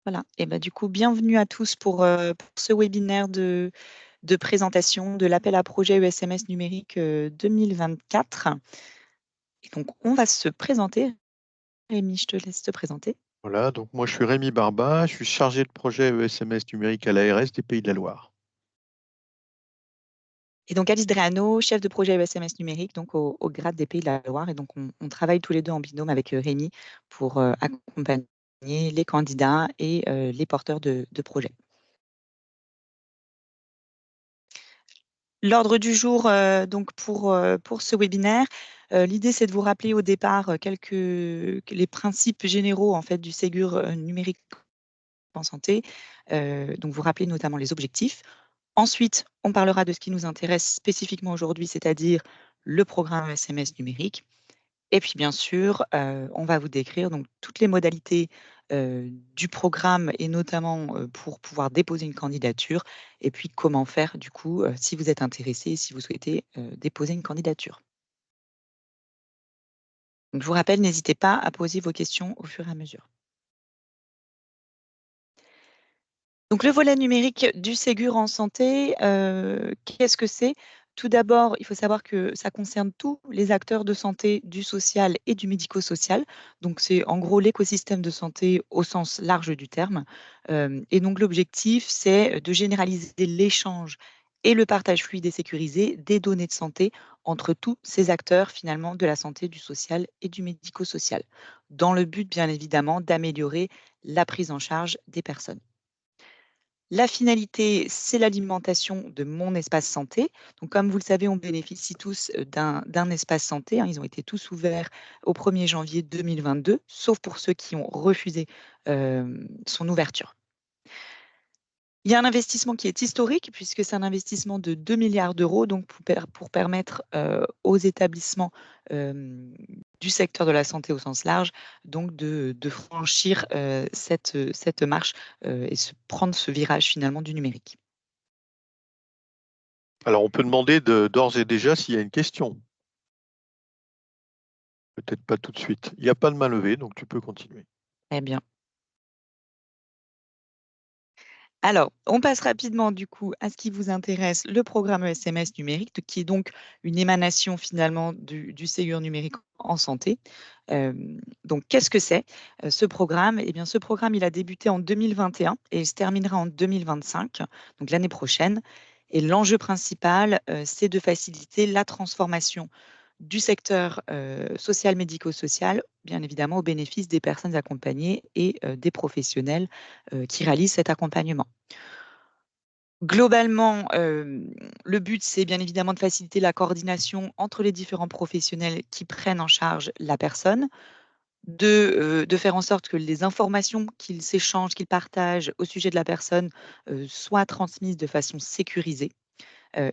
Voilà, et ben, du coup, bienvenue à tous pour ce webinaire de présentation de l'appel à projet ESMS numérique 2024. Et donc, on va se présenter. Rémi, je te laisse te présenter. Voilà, donc moi je suis Rémi Barba, je suis chargé de projet ESMS numérique à l'ARS des Pays de la Loire. Et donc, Alice Dreano, chef de projet ESMS numérique, donc au grade des Pays de la Loire. Et donc, on travaille tous les deux en binôme avec Rémi pour accompagner les candidats et les porteurs de projets. L'ordre du jour donc pour ce webinaire, l'idée c'est de vous rappeler au départ les principes généraux en fait du Ségur numérique en santé, donc vous rappeler notamment les objectifs. Ensuite, on parlera de ce qui nous intéresse spécifiquement aujourd'hui, c'est-à-dire le programme SMS numérique. Et puis bien sûr, on va vous décrire donc toutes les modalités du programme et notamment pour pouvoir déposer une candidature et puis comment faire du coup si vous êtes intéressé, si vous souhaitez déposer une candidature. Donc, je vous rappelle, n'hésitez pas à poser vos questions au fur et à mesure. Donc, le volet numérique du Ségur en santé, qu'est-ce que c'est? Tout d'abord, il faut savoir que ça concerne tous les acteurs de santé, du social et du médico-social. Donc, c'est en gros l'écosystème de santé au sens large du terme. Et donc, l'objectif, c'est de généraliser l'échange et le partage fluide et sécurisé des données de santé entre tous ces acteurs finalement de la santé, du social et du médico-social, dans le but bien évidemment d'améliorer la prise en charge des personnes. La finalité, c'est l'alimentation de mon espace santé. Donc, comme vous le savez, on bénéficie tous d'un espace santé, hein. Ils ont été tous ouverts au 1er janvier 2022, sauf pour ceux qui ont refusé son ouverture. Il y a un investissement qui est historique, puisque c'est un investissement de 2 milliards d'euros, donc pour permettre aux établissements du secteur de la santé au sens large, donc de franchir cette marche et prendre ce virage finalement du numérique. Alors on peut demander d'ores et déjà s'il y a une question. Peut-être pas tout de suite. Il n'y a pas de main levée, donc tu peux continuer. Très bien. Alors, on passe rapidement du coup à ce qui vous intéresse, le programme ESMS numérique, qui est donc une émanation finalement du Ségur numérique en santé. Donc, qu'est-ce que c'est ce programme? Eh bien, ce programme, il a débuté en 2021 et il se terminera en 2025, donc l'année prochaine. Et l'enjeu principal, c'est de faciliter la transformation du secteur social, médico-social, bien évidemment au bénéfice des personnes accompagnées et des professionnels qui réalisent cet accompagnement. Globalement, le but, c'est bien évidemment de faciliter la coordination entre les différents professionnels qui prennent en charge la personne, de faire en sorte que les informations qu'ils s'échangent, qu'ils partagent au sujet de la personne soient transmises de façon sécurisée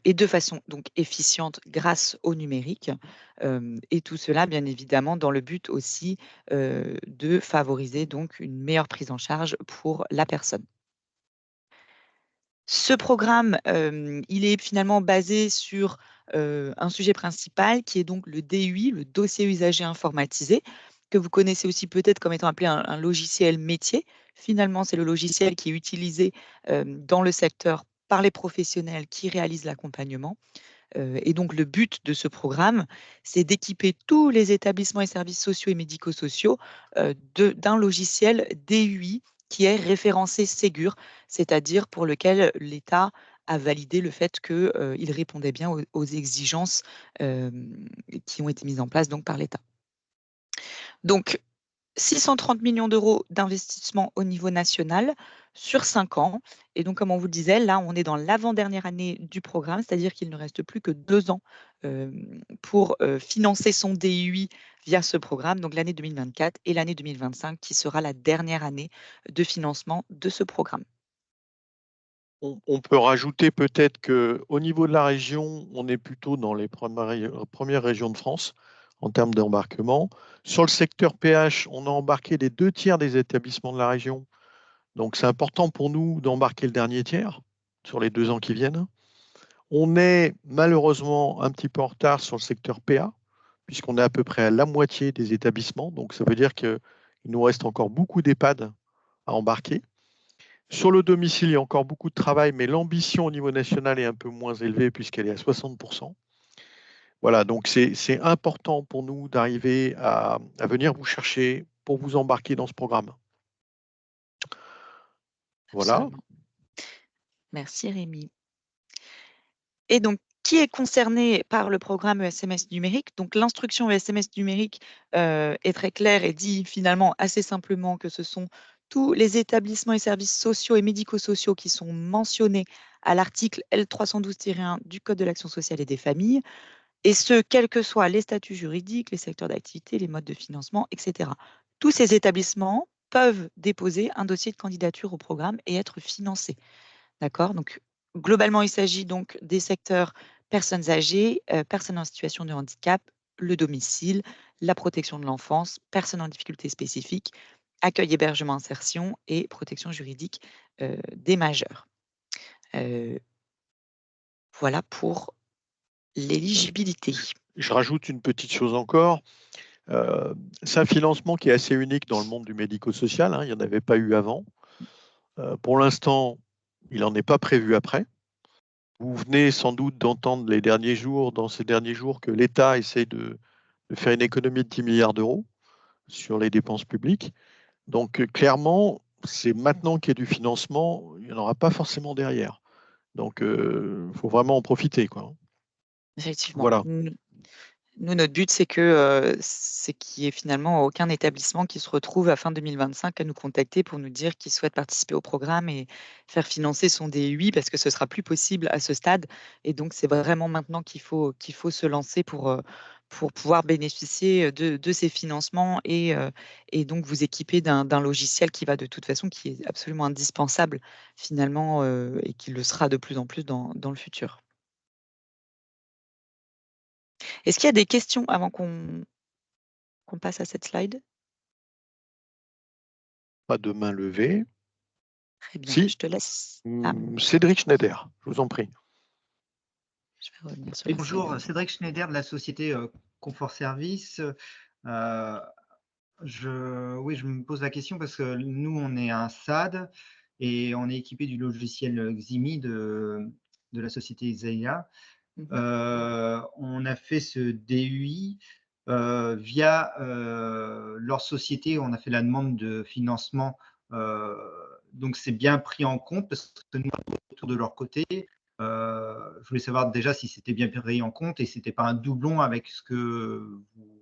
et de façon donc efficiente grâce au numérique. Et tout cela, bien évidemment, dans le but aussi de favoriser donc une meilleure prise en charge pour la personne. Ce programme, il est finalement basé sur un sujet principal qui est donc le DUI, le dossier usager informatisé, que vous connaissez aussi peut-être comme étant appelé un logiciel métier. Finalement, c'est le logiciel qui est utilisé dans le secteur par les professionnels qui réalisent l'accompagnement. Et donc, le but de ce programme, c'est d'équiper tous les établissements et services sociaux et médico-sociaux d'un logiciel DUI qui est référencé Ségur, c'est-à-dire pour lequel l'État a validé le fait qu'il répondait bien aux exigences qui ont été mises en place donc, par l'État. Donc, 630 millions d'euros d'investissement au niveau national sur 5 ans. Et donc, comme on vous le disait, là, on est dans l'avant-dernière année du programme, c'est-à-dire qu'il ne reste plus que 2 ans pour financer son DUI via ce programme, donc l'année 2024 et l'année 2025, qui sera la dernière année de financement de ce programme. On peut rajouter peut-être qu'au niveau de la région, on est plutôt dans les premières régions de France en termes d'embarquement. Sur le secteur PH, on a embarqué les 2 tiers des établissements de la région. Donc c'est important pour nous d'embarquer le dernier tiers sur les 2 ans qui viennent. On est malheureusement un petit peu en retard sur le secteur PA, puisqu'on est à peu près à la moitié des établissements. Donc ça veut dire qu'il nous reste encore beaucoup d'EHPAD à embarquer. Sur le domicile, il y a encore beaucoup de travail, mais l'ambition au niveau national est un peu moins élevée puisqu'elle est à 60%. Voilà, donc c'est important pour nous d'arriver à venir vous chercher pour vous embarquer dans ce programme. Voilà. Absolument. Merci Rémi. Et donc, qui est concerné par le programme ESMS numérique? Donc, l'instruction ESMS numérique est très claire et dit finalement assez simplement que ce sont tous les établissements et services sociaux et médico-sociaux qui sont mentionnés à l'article L312-1 du Code de l'action sociale et des familles, et ce, quels que soient les statuts juridiques, les secteurs d'activité, les modes de financement, etc. Tous ces établissements peuvent déposer un dossier de candidature au programme et être financés. D'accord? Donc, globalement, il s'agit donc des secteurs personnes âgées, personnes en situation de handicap, le domicile, la protection de l'enfance, personnes en difficulté spécifique, accueil, hébergement, insertion et protection juridique des majeurs. Voilà pour l'éligibilité. Je rajoute une petite chose encore. C'est un financement qui est assez unique dans le monde du médico-social, hein, il n'y en avait pas eu avant. Pour l'instant, il n'en est pas prévu après. Vous venez sans doute d'entendre dans ces derniers jours, que l'État essaie de faire une économie de 10 milliards d'euros sur les dépenses publiques. Donc, clairement, c'est maintenant qu'il y a du financement, il n'y en aura pas forcément derrière. Donc, il faut vraiment en profiter, quoi. Effectivement. Voilà. Nous, notre but, c'est qu'il n'y ait finalement aucun établissement qui se retrouve à fin 2025 à nous contacter pour nous dire qu'il souhaite participer au programme et faire financer son DUI parce que ce sera plus possible à ce stade. Et donc, c'est vraiment maintenant qu'il faut se lancer pour pouvoir bénéficier de ces financements et donc vous équiper d'un logiciel qui va de toute façon, qui est absolument indispensable finalement et qui le sera de plus en plus dans le futur. Est-ce qu'il y a des questions avant qu'on passe à cette slide? Pas de main levée. Très bien, Si, je te laisse. Ah, Cédric Schneider, je vous en prie. je vais revenir sur Oui, la slide. bonjour, Cédric Schneider de la société Confort Service. Euh, oui, je me pose la question parce que nous, on est un SAD et on est équipé du logiciel Ximi de la société Isaia. On a fait ce DUI via leur société, on a fait la demande de financement. Donc, c'est bien pris en compte parce que nous, autour de leur côté, je voulais savoir déjà si c'était bien pris en compte et si ce n'était pas un doublon avec ce que vous,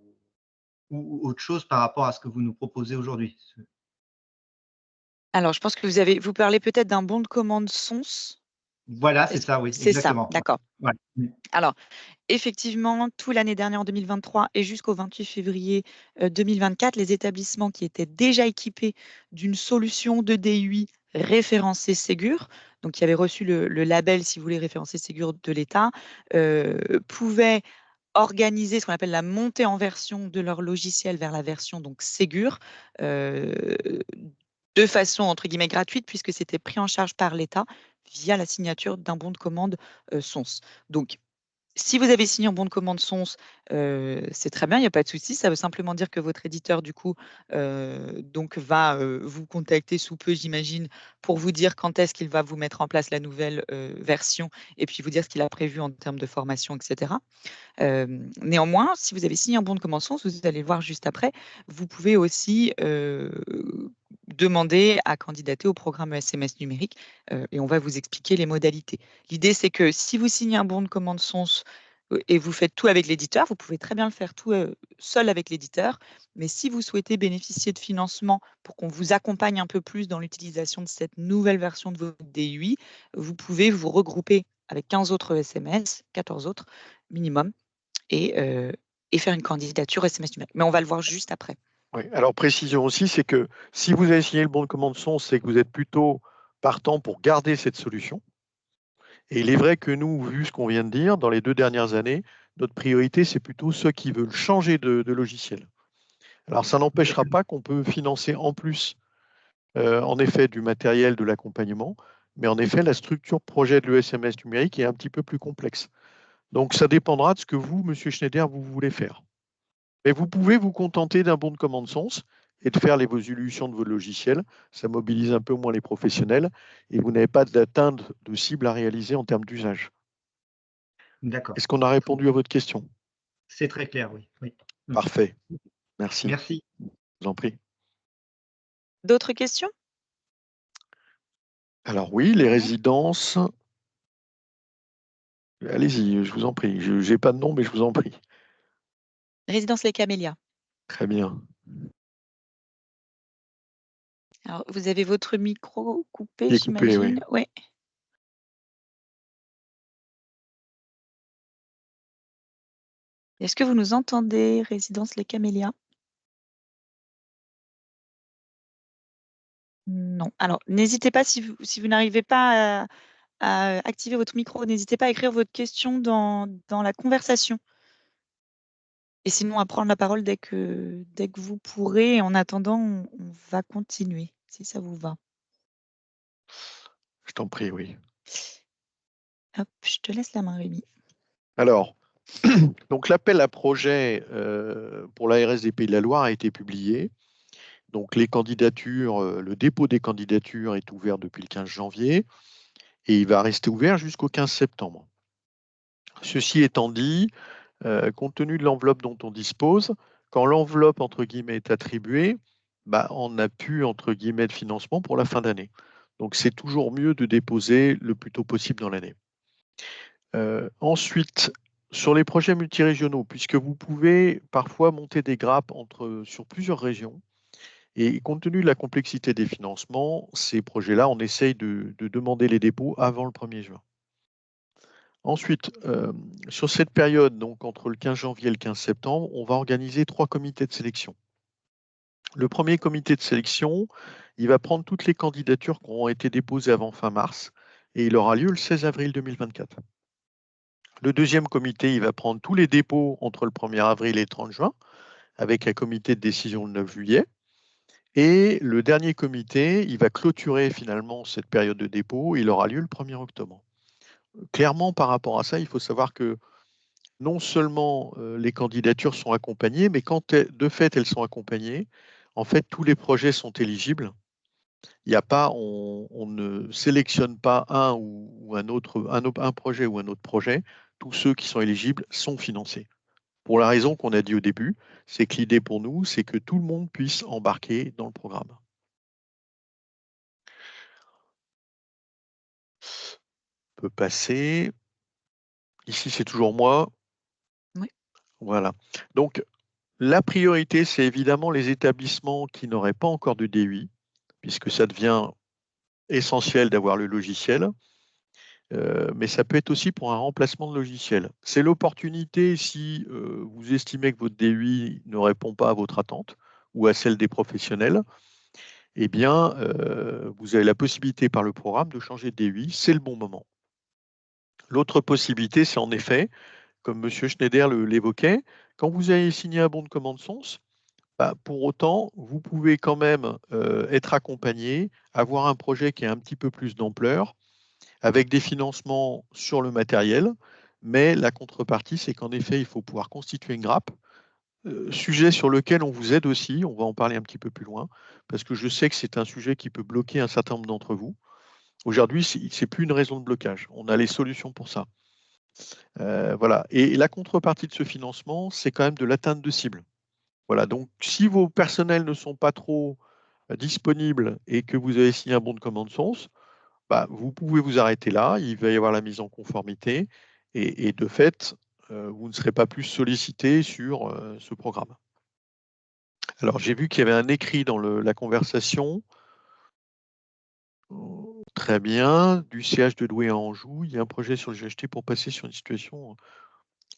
ou autre chose par rapport à ce que vous nous proposez aujourd'hui. Alors, je pense que vous parlez peut-être d'un bon de commande SONS. Voilà, c'est ça, oui, C'est ça, exactement. d'accord. Ouais. Alors, effectivement, toute l'année dernière, en 2023 et jusqu'au 28 février 2024, les établissements qui étaient déjà équipés d'une solution de DUI référencée Ségur, donc qui avaient reçu le label, si vous voulez, référencé Ségur de l'État, pouvaient organiser ce qu'on appelle la montée en version de leur logiciel vers la version donc Ségur, de façon entre guillemets gratuite, puisque c'était pris en charge par l'État via la signature d'un bon de commande SONS. Donc, si vous avez signé un bon de commande SONS, c'est très bien, il n'y a pas de souci. Ça veut simplement dire que votre éditeur, du coup, donc va vous contacter sous peu, j'imagine, pour vous dire quand est-ce qu'il va vous mettre en place la nouvelle version et puis vous dire ce qu'il a prévu en termes de formation, etc. Néanmoins, si vous avez signé un bon de commande SONS, vous allez le voir juste après, vous pouvez aussi demander à candidater au programme SMS numérique et on va vous expliquer les modalités. L'idée, c'est que si vous signez un bon de commande SONS et vous faites tout avec l'éditeur, vous pouvez très bien le faire tout seul avec l'éditeur, mais si vous souhaitez bénéficier de financement pour qu'on vous accompagne un peu plus dans l'utilisation de cette nouvelle version de votre DUI, vous pouvez vous regrouper avec 15 autres SMS, 14 autres minimum, et faire une candidature SMS numérique. Mais on va le voir juste après. Oui. Alors, précision aussi, c'est que si vous avez signé le bon de commande SONS, c'est que vous êtes plutôt partant pour garder cette solution. Et il est vrai que nous, vu ce qu'on vient de dire, dans les 2 dernières années, notre priorité, c'est plutôt ceux qui veulent changer de logiciel. Alors, ça n'empêchera pas qu'on peut financer en plus, en effet, du matériel, de l'accompagnement, mais en effet, la structure projet de l'ESMS numérique est un petit peu plus complexe. Donc, ça dépendra de ce que vous, Monsieur Schneider, vous voulez faire. Mais vous pouvez vous contenter d'un bon de commande SONS et de faire l'évolution de vos logiciels. Ça mobilise un peu moins les professionnels et vous n'avez pas d'atteinte de cible à réaliser en termes d'usage. D'accord. Est-ce qu'on a répondu à votre question? C'est très clair, oui. Oui. Parfait. Merci. Merci. Je vous en prie. D'autres questions? Alors oui, les résidences. Allez-y, je vous en prie. Je n'ai pas de nom, mais je vous en prie. Résidence Les Camélias. Très bien. Alors, vous avez votre micro coupé, Il est coupé, oui. j'imagine. Ouais. Est-ce que vous nous entendez, Résidence Les Camélias? Non. Alors, n'hésitez pas, si vous n'arrivez pas à activer votre micro, n'hésitez pas à écrire votre question dans la conversation. Et sinon, à prendre la parole dès que vous pourrez. En attendant, on va continuer, si ça vous va. Je t'en prie, oui. Hop, je te laisse la main, Rémi. Alors, donc l'appel à projet pour l'ARS des Pays de la Loire a été publié. Donc les candidatures, le dépôt des candidatures est ouvert depuis le 15 janvier et il va rester ouvert jusqu'au 15 septembre. Ceci étant dit, compte tenu de l'enveloppe dont on dispose, quand l'enveloppe entre guillemets est attribuée, on n'a plus entre guillemets de financement pour la fin d'année. Donc c'est toujours mieux de déposer le plus tôt possible dans l'année. Ensuite, sur les projets multirégionaux, puisque vous pouvez parfois monter des grappes sur plusieurs régions, et compte tenu de la complexité des financements, ces projets-là, on essaye de demander les dépôts avant le 1er juin. Ensuite, sur cette période, donc entre le 15 janvier et le 15 septembre, on va organiser 3 comités de sélection. Le premier comité de sélection, il va prendre toutes les candidatures qui ont été déposées avant fin mars et il aura lieu le 16 avril 2024. Le deuxième comité, il va prendre tous les dépôts entre le 1er avril et le 30 juin avec un comité de décision le 9 juillet. Et le dernier comité, il va clôturer finalement cette période de dépôt. Il aura lieu le 1er octobre. Clairement, par rapport à ça, il faut savoir que non seulement les candidatures sont accompagnées, mais quand de fait elles sont accompagnées, en fait, tous les projets sont éligibles. Il n'y a pas, on ne sélectionne pas un ou un autre, un projet ou un autre projet. Tous ceux qui sont éligibles sont financés. Pour la raison qu'on a dit au début, c'est que l'idée pour nous, c'est que tout le monde puisse embarquer dans le programme. On peut passer. Ici, c'est toujours moi. Oui. Voilà. Donc, la priorité, c'est évidemment les établissements qui n'auraient pas encore de DUI, puisque ça devient essentiel d'avoir le logiciel. Mais ça peut être aussi pour un remplacement de logiciel. C'est l'opportunité si vous estimez que votre DUI ne répond pas à votre attente ou à celle des professionnels. Eh bien, vous avez la possibilité par le programme de changer de DUI. C'est le bon moment. L'autre possibilité, c'est en effet, comme M. Schneider l'évoquait, quand vous avez signé un bon de commande SONS, pour autant, vous pouvez quand même être accompagné, avoir un projet qui a un petit peu plus d'ampleur, avec des financements sur le matériel, mais la contrepartie, c'est qu'en effet, il faut pouvoir constituer une grappe, sujet sur lequel on vous aide aussi, on va en parler un petit peu plus loin, parce que je sais que c'est un sujet qui peut bloquer un certain nombre d'entre vous. Aujourd'hui, ce n'est plus une raison de blocage, on a les solutions pour ça. Voilà. Et la contrepartie de ce financement, c'est quand même de l'atteinte de cible. Voilà. Donc, si vos personnels ne sont pas trop disponibles et que vous avez signé un bon de commande SONS, vous pouvez vous arrêter là. Il va y avoir la mise en conformité et de fait, vous ne serez pas plus sollicité sur ce programme. Alors, j'ai vu qu'il y avait un écrit dans la conversation. Très bien. Du CH de Douai à Anjou, il y a un projet sur le GHT pour passer sur une situation.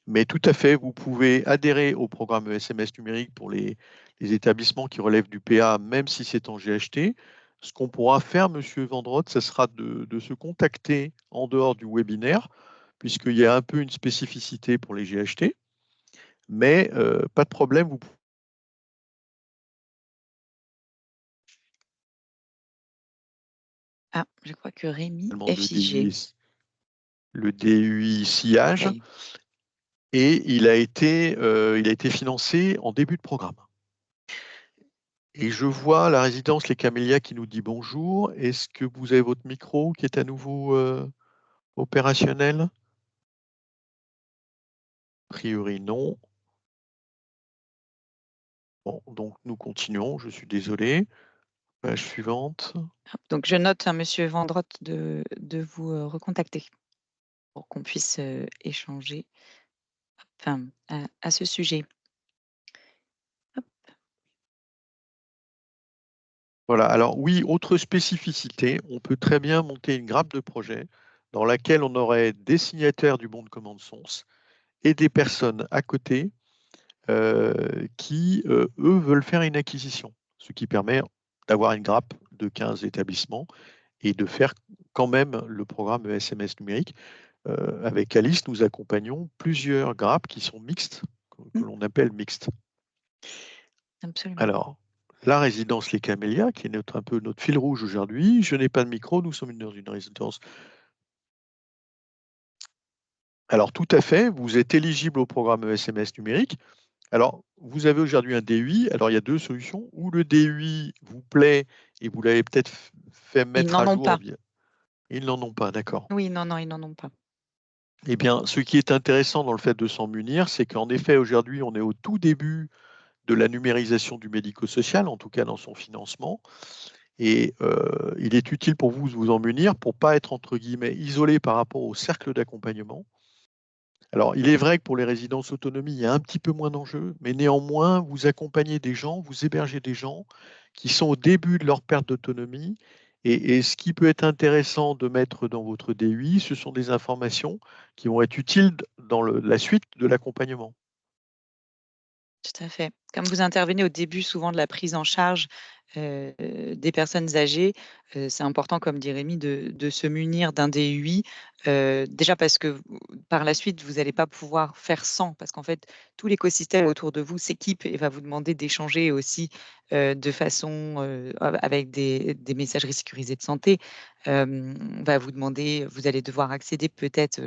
Mais tout à fait, vous pouvez adhérer au programme SMS numérique pour les établissements qui relèvent du PA, même si c'est en GHT. Ce qu'on pourra faire, Monsieur Vendrotte, ce sera de se contacter en dehors du webinaire, puisqu'il y a un peu une spécificité pour les GHT. Mais pas de problème, vous pouvez. Ah, je crois que Rémi est figé. Le DUI sillage. Okay. Et il a été financé en début de programme. Et je vois la résidence Les Camélias qui nous dit bonjour. Est-ce que vous avez votre micro qui est à nouveau opérationnel? A priori, non. Bon, donc nous continuons, je suis désolé. Page suivante. Donc, je note à Monsieur Vendrotte de vous recontacter pour qu'on puisse échanger à ce sujet. Hop. Voilà, alors oui, autre spécificité, on peut très bien monter une grappe de projet dans laquelle on aurait des signataires du bon de commande SONS et des personnes à côté qui, eux, veulent faire une acquisition, ce qui permet d'avoir une grappe de 15 établissements et de faire quand même le programme SMS numérique. Avec Alice, nous accompagnons plusieurs grappes qui sont mixtes, que l'on appelle mixtes. Absolument. Alors, la résidence Les Camélias, qui est un peu notre fil rouge aujourd'hui. Je n'ai pas de micro, nous sommes dans une résidence. Alors, tout à fait, vous êtes éligible au programme SMS numérique. Alors, vous avez aujourd'hui un DUI. Alors, il y a deux solutions. Ou le DUI vous plaît et vous l'avez peut-être fait Ils mettre n'en à ont jour. pas. Ils n'en ont pas, d'accord. Oui, non, ils n'en ont pas. Eh bien, ce qui est intéressant dans le fait de s'en munir, c'est qu'en effet, aujourd'hui, on est au tout début de la numérisation du médico-social, en tout cas dans son financement. Et il est utile pour vous de vous en munir pour ne pas être, entre guillemets, isolé par rapport au cercle d'accompagnement. Alors, il est vrai que pour les résidences autonomie, il y a un petit peu moins d'enjeux, mais néanmoins, vous accompagnez des gens, vous hébergez des gens qui sont au début de leur perte d'autonomie. Et ce qui peut être intéressant de mettre dans votre DUI, ce sont des informations qui vont être utiles dans la suite de l'accompagnement. Tout à fait. Comme vous intervenez au début souvent de la prise en charge des personnes âgées, c'est important, comme dit Rémi, de se munir d'un DUI. Déjà parce que par la suite, vous n'allez pas pouvoir faire sans, parce qu'en fait, tout l'écosystème autour de vous s'équipe et va vous demander d'échanger aussi de façon avec des messageries sécurisées de santé. Va vous demander, vous allez devoir accéder peut-être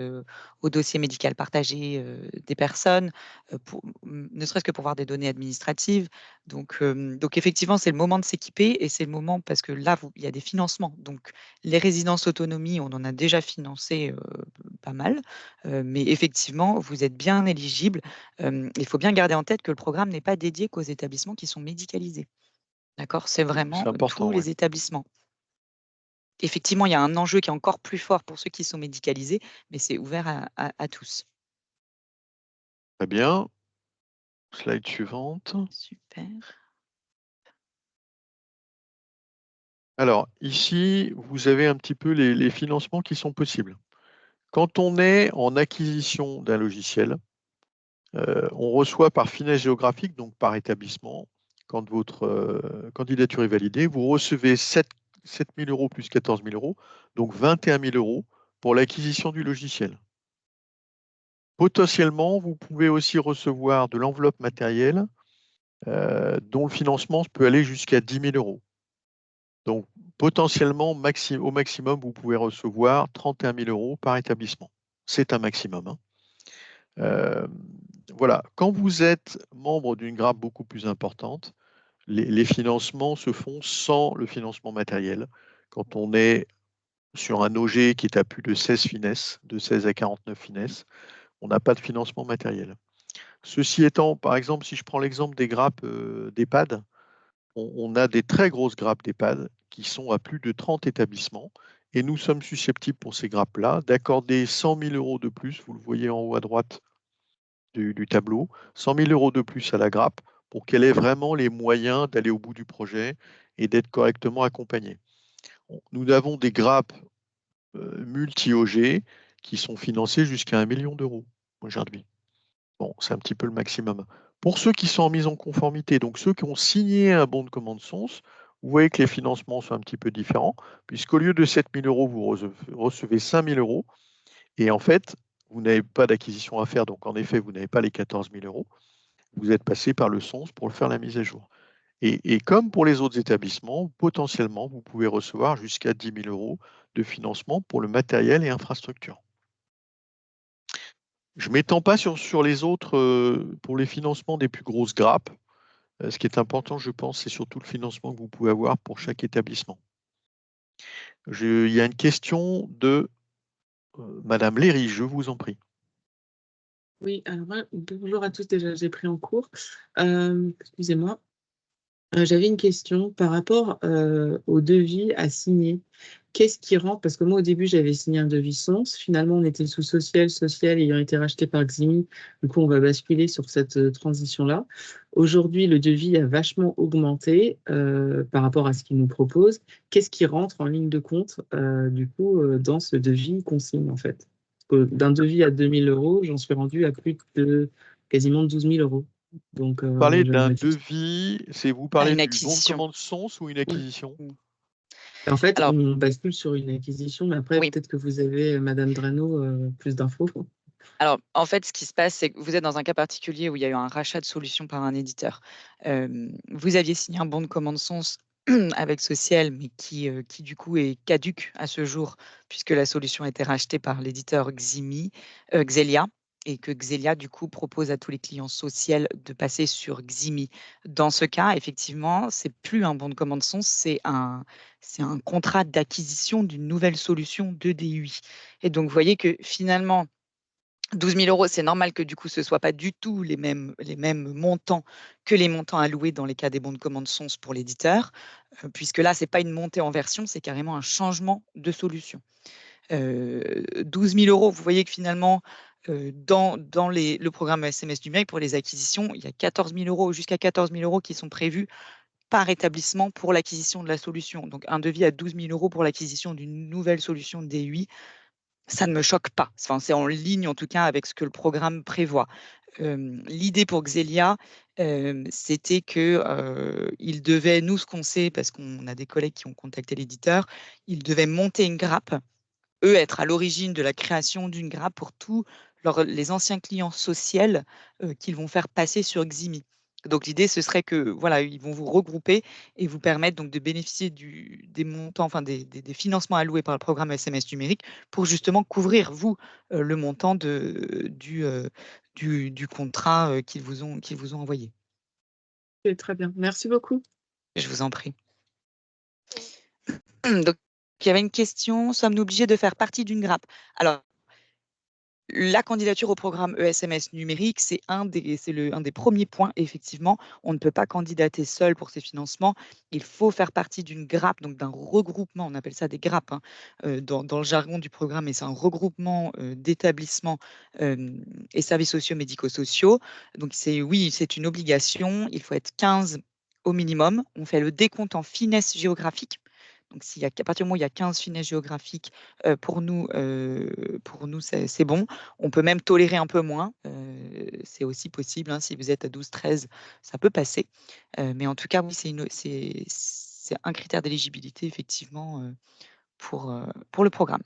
au dossier médical partagé des personnes, ne serait-ce que pour voir des données administratives. Donc effectivement, c'est le moment de s'équiper et c'est le moment parce que là, il y a des financements. Donc, les résidences autonomie, on en a déjà financé pas mal, mais effectivement, vous êtes bien éligible. Il faut bien garder en tête que le programme n'est pas dédié qu'aux établissements qui sont médicalisés. D'accord? C'est C'est vraiment tous important, oui. les établissements. Effectivement, il y a un enjeu qui est encore plus fort pour ceux qui sont médicalisés, mais c'est ouvert à tous. Très bien. Slide suivante. Super. Alors, ici, vous avez un petit peu les financements qui sont possibles. Quand on est en acquisition d'un logiciel, on reçoit par finesse géographique, donc par établissement, quand votre candidature est validée, vous recevez 7 000 euros plus 14 000 euros, donc 21 000 euros pour l'acquisition du logiciel. Potentiellement, vous pouvez aussi recevoir de l'enveloppe matérielle dont le financement peut aller jusqu'à 10 000 euros. Donc, potentiellement, au maximum, vous pouvez recevoir 31 000 euros par établissement. C'est un maximum, hein. Voilà, quand vous êtes membre d'une grappe beaucoup plus importante, les financements se font sans le financement matériel. Quand on est sur un OG qui est à plus de 16 finesses, de 16 à 49 finesses, on n'a pas de financement matériel. Ceci étant, par exemple, si je prends l'exemple des grappes d'EHPAD, on a des très grosses grappes d'EHPAD qui sont à plus de 30 établissements et nous sommes susceptibles pour ces grappes-là d'accorder 100 000 euros de plus, vous le voyez en haut à droite du tableau, 100 000 euros de plus à la grappe pour qu'elle ait vraiment les moyens d'aller au bout du projet et d'être correctement accompagnée. Nous avons des grappes multi-OG qui sont financées jusqu'à 1 million d'euros aujourd'hui. Bon, c'est un petit peu le maximum. Pour ceux qui sont en mise en conformité, donc ceux qui ont signé un bon de commande SONS, vous voyez que les financements sont un petit peu différents, puisqu'au lieu de 7 000 euros, vous recevez 5 000 euros. Et en fait, vous n'avez pas d'acquisition à faire, donc en effet, vous n'avez pas les 14 000 euros. Vous êtes passé par le SONS pour faire la mise à jour. Et comme pour les autres établissements, potentiellement, vous pouvez recevoir jusqu'à 10 000 euros de financement pour le matériel et infrastructure. Je ne m'étends pas sur les autres pour les financements des plus grosses grappes. Ce qui est important, je pense, c'est surtout le financement que vous pouvez avoir pour chaque établissement. Il y a une question de Madame Léry, je vous en prie. Oui, alors bonjour à tous, déjà j'ai pris en cours. Excusez-moi. J'avais une question par rapport au devis à signer. Qu'est-ce qui rentre? Parce que moi, au début, j'avais signé un devis SONS. Finalement, on était sous social ayant été racheté par Ximi. Du coup, on va basculer sur cette transition-là. Aujourd'hui, le devis a vachement augmenté par rapport à ce qu'il nous propose. Qu'est-ce qui rentre en ligne de compte, dans ce devis qu'on signe, en fait? D'un devis à 2 000 euros, j'en suis rendu à plus de quasiment 12 000 euros. Donc, Vous parlez d'un j'aimerais juste. devis, vous À parlez une du bon de acquisition. commande SONS ou une acquisition? En fait, Alors, on bascule sur une acquisition, mais après, oui. peut-être que vous avez, Madame Drano, plus d'infos. Alors, en fait, ce qui se passe, c'est que vous êtes dans un cas particulier où il y a eu un rachat de solutions par un éditeur. Vous aviez signé un bon de commande SONS avec Social, mais qui du coup est caduque à ce jour, puisque la solution a été rachetée par l'éditeur Xelia, et que Xelia, du coup, propose à tous les clients Social de passer sur Ximi. Dans ce cas, effectivement, c'est plus un bon de commande SONS, c'est un contrat d'acquisition d'une nouvelle solution de DUI. Et donc, vous voyez que finalement, 12 000 euros, c'est normal que du coup, ce ne soit pas du tout les mêmes montants que les montants alloués dans les cas des bons de commande SONS pour l'éditeur, puisque là, ce n'est pas une montée en version, c'est carrément un changement de solution. 12 000 euros, vous voyez que finalement, dans le programme SMS numérique pour les acquisitions, il y a 14 000 euros, jusqu'à 14 000 euros qui sont prévus par établissement pour l'acquisition de la solution. Donc, un devis à 12 000 euros pour l'acquisition d'une nouvelle solution de DUI, ça ne me choque pas. Enfin, c'est en ligne, en tout cas, avec ce que le programme prévoit. L'idée pour Xelia, c'était qu'il devait, nous, ce qu'on sait, parce qu'on a des collègues qui ont contacté l'éditeur, ils devaient monter une grappe, eux, être à l'origine de la création d'une grappe pour tous les anciens clients sociaux qu'ils vont faire passer sur Ximi. Donc l'idée, ce serait que voilà, ils vont vous regrouper et vous permettre donc de bénéficier des montants, enfin des financements alloués par le programme SMS numérique pour justement couvrir vous le montant du contrat qu'ils vous ont envoyé. C'est très bien. Merci beaucoup. Je vous en prie. Donc il y avait une question, sommes-nous obligés de faire partie d'une grappe? Alors, la candidature au programme ESMS numérique, c'est un des premiers points, effectivement. On ne peut pas candidater seul pour ces financements. Il faut faire partie d'une grappe, donc d'un regroupement, on appelle ça des grappes dans le jargon du programme, et c'est un regroupement d'établissements et services sociaux, médico-sociaux. Donc oui, c'est une obligation. Il faut être 15 au minimum. On fait le décompte en finesse géographique. Donc, à partir du moment où il y a 15 finesses géographiques, pour nous, c'est bon. On peut même tolérer un peu moins. C'est aussi possible. Si vous êtes à 12, 13, ça peut passer. Mais en tout cas, oui, c'est un critère d'éligibilité, effectivement, pour le programme.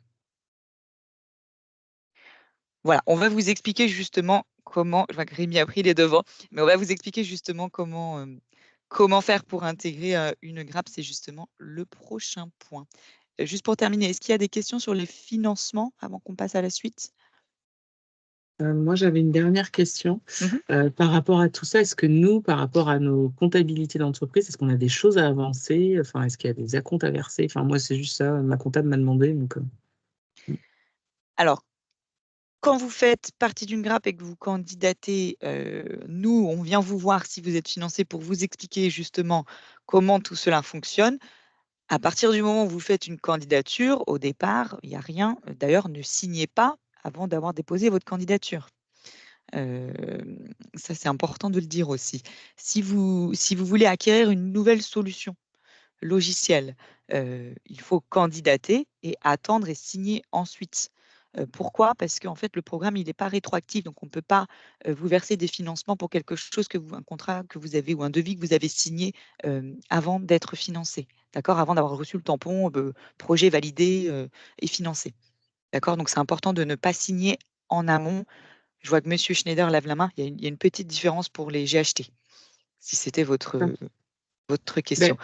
Voilà, on va vous expliquer justement comment, je vois que Rémi a pris les devants, mais on va vous expliquer justement comment faire pour intégrer une grappe. C'est justement le prochain point. Juste pour terminer, est-ce qu'il y a des questions sur les financements avant qu'on passe à la suite? Moi, j'avais une dernière question. Par rapport à tout ça, est-ce que nous, par rapport à nos comptabilités d'entreprise, est-ce qu'on a des choses à avancer? Enfin, est-ce qu'il y a des acomptes à verser? Enfin, moi, c'est juste ça, ma comptable m'a demandé. Donc, Alors, quand vous faites partie d'une grappe et que vous candidatez, nous, on vient vous voir si vous êtes financé pour vous expliquer justement comment tout cela fonctionne. À partir du moment où vous faites une candidature, au départ, il n'y a rien. D'ailleurs, ne signez pas avant d'avoir déposé votre candidature. Ça, c'est important de le dire aussi. Si vous voulez acquérir une nouvelle solution logicielle, il faut candidater et attendre et signer ensuite. Pourquoi? Parce qu'en fait, le programme, il n'est pas rétroactif, donc on ne peut pas vous verser des financements pour quelque chose un contrat que vous avez ou un devis que vous avez signé avant d'être financé, d'accord? Avant d'avoir reçu le tampon projet validé et financé, d'accord? Donc c'est important de ne pas signer en amont. Je vois que Monsieur Schneider lève la main. Il y a une petite différence pour les GHT, si c'était votre question.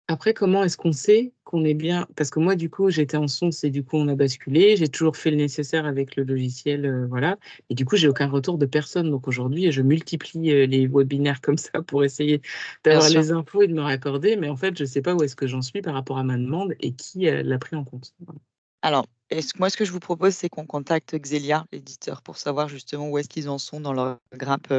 ben, Après, comment est-ce qu'on sait qu'on est bien? Parce que moi, du coup, j'étais en sonce et du coup, on a basculé. J'ai toujours fait le nécessaire avec le logiciel, voilà. Et du coup, j'ai aucun retour de personne. Donc aujourd'hui, je multiplie les webinaires comme ça pour essayer Bien d'avoir sûr. les infos et de me raccorder. Mais en fait, je ne sais pas où est-ce que j'en suis par rapport à ma demande et qui l'a pris en compte. Voilà. Alors, moi, ce que je vous propose, c'est qu'on contacte Xelia, l'éditeur, pour savoir justement où est-ce qu'ils en sont dans leur grappe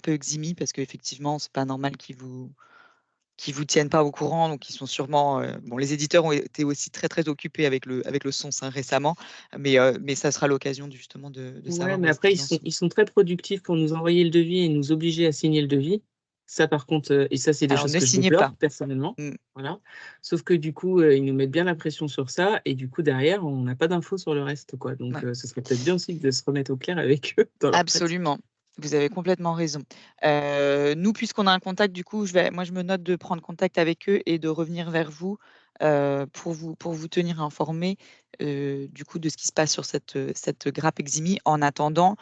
Ximi, parce qu'effectivement, c'est pas normal qu'ils vous tiennent pas au courant. Donc, ils sont sûrement. Bon, les éditeurs ont été aussi très, très occupés avec le SONS récemment, mais ça sera l'occasion justement de Ouais, savoir mais où est-ce après, qu'ils en sont. ils sont très productifs pour nous envoyer le devis et nous obliger à signer le devis. Ça, par contre, et ça, c'est des Alors, choses ne que je signez déplore pas. personnellement. Mm. Voilà. Sauf que du coup, ils nous mettent bien la pression sur ça. Et du coup, derrière, on n'a pas d'infos sur le reste, quoi. Donc, Ouais. ce serait peut-être bien aussi de se remettre au clair avec eux dans leur pratique. Absolument. Vous avez complètement raison. Nous, puisqu'on a un contact, du coup, moi, je me note de prendre contact avec eux et de revenir vers vous pour vous tenir informé du coup de ce qui se passe sur cette grappe Eximi. En attendant,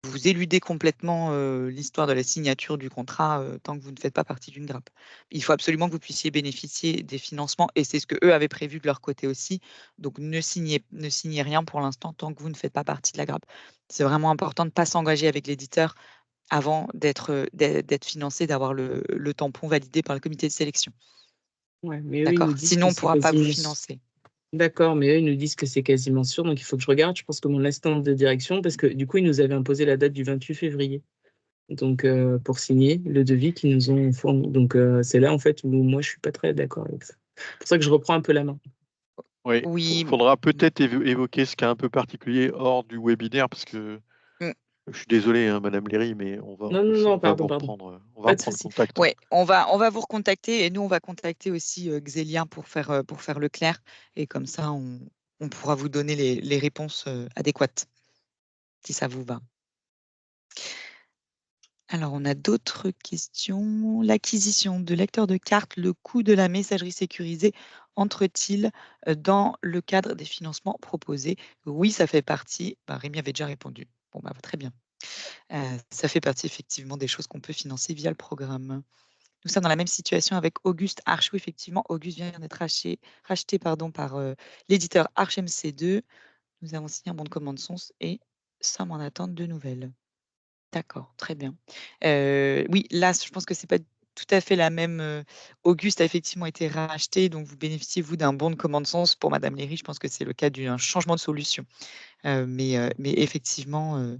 vous éludez complètement l'histoire de la signature du contrat tant que vous ne faites pas partie d'une grappe. Il faut absolument que vous puissiez bénéficier des financements et c'est ce que eux avaient prévu de leur côté aussi. Donc ne signez rien pour l'instant tant que vous ne faites pas partie de la grappe. C'est vraiment important de ne pas s'engager avec l'éditeur avant d'être financé, d'avoir le tampon validé par le comité de sélection. Ouais, mais eux, ils D'accord? nous disent Sinon, que on ne c'est pourra pas vous quasiment financer. d'accord, mais eux, ils nous disent que c'est quasiment sûr. Donc, il faut que je regarde. Je pense que mon assistante de direction, parce que du coup, ils nous avaient imposé la date du 28 février. Donc, pour signer le devis qu'ils nous ont fourni. Donc, c'est là, en fait, où moi, je suis pas très d'accord avec ça. C'est pour ça que je reprends un peu la main. Oui, Oui. faudra peut-être évoquer ce qui est un peu particulier hors du webinaire, parce que Mm. je suis désolé, hein, Madame Léry, mais Non, non, non, on va pardon, vous pardon. on va Pas de reprendre souci. contact. Ouais, on va vous recontacter et nous, on va contacter aussi Xélien pour faire le clair. Et comme ça, on pourra vous donner les réponses adéquates, si ça vous va. Alors, on a d'autres questions. L'acquisition de lecteurs de cartes, le coût de la messagerie sécurisée entre-t-il dans le cadre des financements proposés? Oui, ça fait partie. Bah, Rémi avait déjà répondu. Bon, bah, très bien. Ça fait partie effectivement des choses qu'on peut financer via le programme. Nous sommes dans la même situation avec Auguste Arch. Oui, effectivement, Auguste vient d'être racheté par l'éditeur Arch MC2. Nous avons signé un bon de commande SONS et sommes en attente de nouvelles. D'accord, très bien. Oui, là, je pense que c'est pas tout à fait la même. Auguste a effectivement été racheté, donc vous bénéficiez, vous, d'un bon de commande SONS. Pour Madame Léry, je pense que c'est le cas d'un changement de solution. Mais effectivement,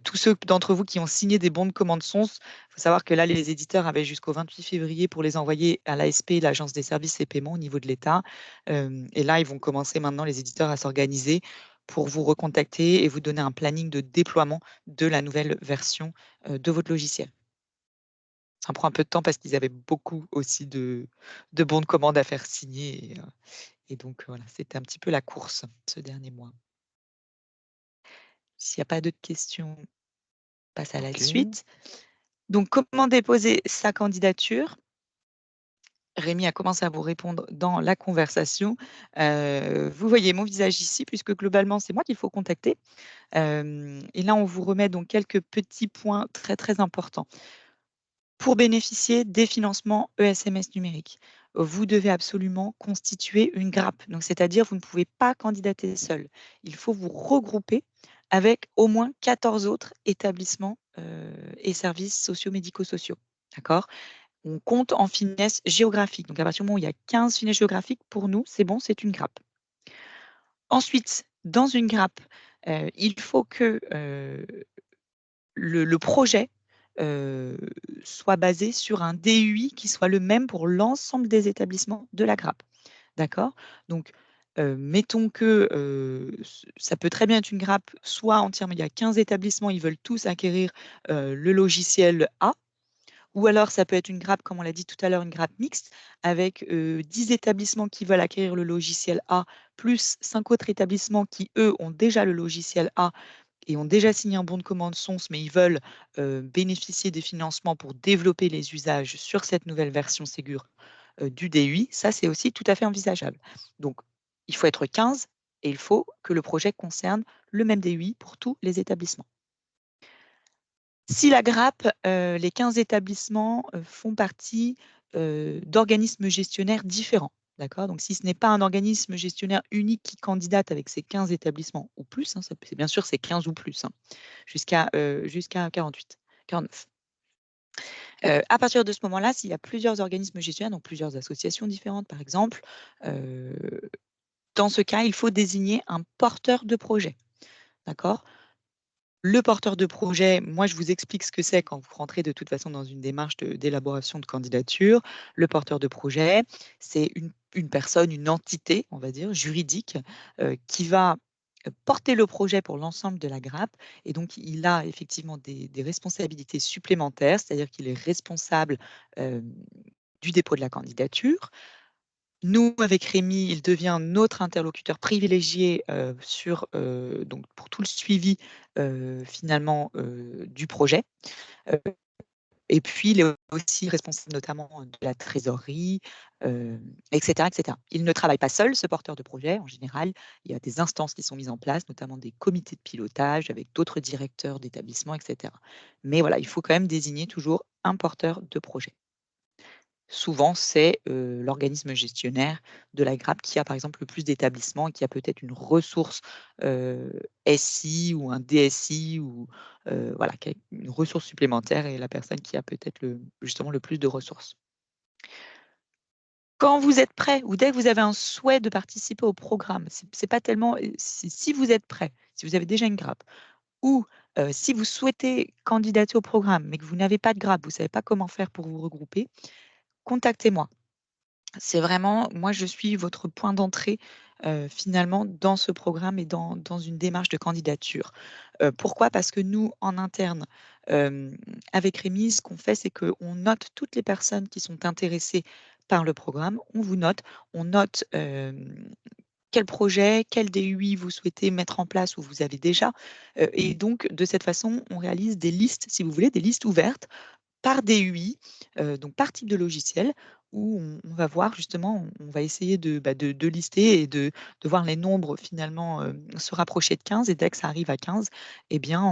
tous ceux d'entre vous qui ont signé des bons de commande SONS, il faut savoir que là, les éditeurs avaient jusqu'au 28 février pour les envoyer à l'ASP, l'Agence des services et paiements au niveau de l'État. Et là, ils vont commencer maintenant, les éditeurs, à s'organiser pour vous recontacter et vous donner un planning de déploiement de la nouvelle version de votre logiciel. Ça prend un peu de temps parce qu'ils avaient beaucoup aussi de bons de commande à faire signer. Et donc, voilà, c'était un petit peu la course ce dernier mois. S'il n'y a pas d'autres questions, on passe à la Ok. suite. Donc, comment déposer sa candidature? Rémi a commencé à vous répondre dans la conversation. Vous voyez mon visage ici, puisque globalement, c'est moi qu'il faut contacter. Et là, on vous remet donc quelques petits points très, très importants. Pour bénéficier des financements ESMS numériques, vous devez absolument constituer une grappe. Donc, c'est-à-dire, vous ne pouvez pas candidater seul. Il faut vous regrouper avec au moins 14 autres établissements et services socio-médico-sociaux. D'accord? On compte en finesse géographique. Donc, à partir du moment où il y a 15 finesses géographiques, pour nous, c'est bon, c'est une grappe. Ensuite, dans une grappe, il faut que le projet soit basé sur un DUI qui soit le même pour l'ensemble des établissements de la grappe. D'accord? Donc, mettons que ça peut très bien être une grappe, soit entièrement, il y a 15 établissements, ils veulent tous acquérir le logiciel A, ou alors ça peut être une grappe, comme on l'a dit tout à l'heure, une grappe mixte, avec 10 établissements qui veulent acquérir le logiciel A, plus 5 autres établissements qui, eux, ont déjà le logiciel A et ont déjà signé un bon de commande SONS, mais ils veulent bénéficier des financements pour développer les usages sur cette nouvelle version Ségur du DUI. Ça, c'est aussi tout à fait envisageable. Donc, il faut être 15 et il faut que le projet concerne le même DUI pour tous les établissements. Si la grappe, les 15 établissements font partie d'organismes gestionnaires différents. D'accord? Donc, si ce n'est pas un organisme gestionnaire unique qui candidate avec ses 15 établissements ou plus, hein, bien sûr, c'est 15 ou plus, hein, jusqu'à 48, 49. À partir de ce moment-là, s'il y a plusieurs organismes gestionnaires, donc plusieurs associations différentes, par exemple, dans ce cas, il faut désigner un porteur de projet. D'accord? Le porteur de projet, moi, je vous explique ce que c'est quand vous rentrez de toute façon dans une démarche d'élaboration de candidature. Le porteur de projet, c'est une personne, une entité, on va dire, juridique, qui va porter le projet pour l'ensemble de la grappe. Et donc, il a effectivement des responsabilités supplémentaires, c'est-à-dire qu'il est responsable du dépôt de la candidature. Nous, avec Rémi, il devient notre interlocuteur privilégié donc pour tout le suivi finalement du projet. Et puis, il est aussi responsable notamment de la trésorerie, etc., etc. Il ne travaille pas seul, ce porteur de projet. En général, il y a des instances qui sont mises en place, notamment des comités de pilotage avec d'autres directeurs d'établissements, etc. Mais voilà, il faut quand même désigner toujours un porteur de projet. Souvent, c'est l'organisme gestionnaire de la grappe qui a par exemple le plus d'établissements et qui a peut-être une ressource SI ou un DSI ou voilà, qui a une ressource supplémentaire et la personne qui a peut-être justement le plus de ressources. Quand vous êtes prêt ou dès que vous avez un souhait de participer au programme, c'est pas tellement si vous êtes prêt, si vous avez déjà une grappe ou si vous souhaitez candidater au programme mais que vous n'avez pas de grappe, vous ne savez pas comment faire pour vous regrouper, contactez-moi. C'est vraiment, moi, je suis votre point d'entrée finalement dans ce programme et dans une démarche de candidature. Pourquoi? Parce que nous, en interne, avec Rémi, ce qu'on fait, c'est qu'on note toutes les personnes qui sont intéressées par le programme. On vous note, on note quel projet, quel DUI vous souhaitez mettre en place ou vous avez déjà. Et donc, de cette façon, on réalise des listes, si vous voulez, des listes ouvertes par DUI, donc par type de logiciel, où on va voir justement, on va essayer de lister et de voir les nombres finalement se rapprocher de 15 et dès que ça arrive à 15, eh bien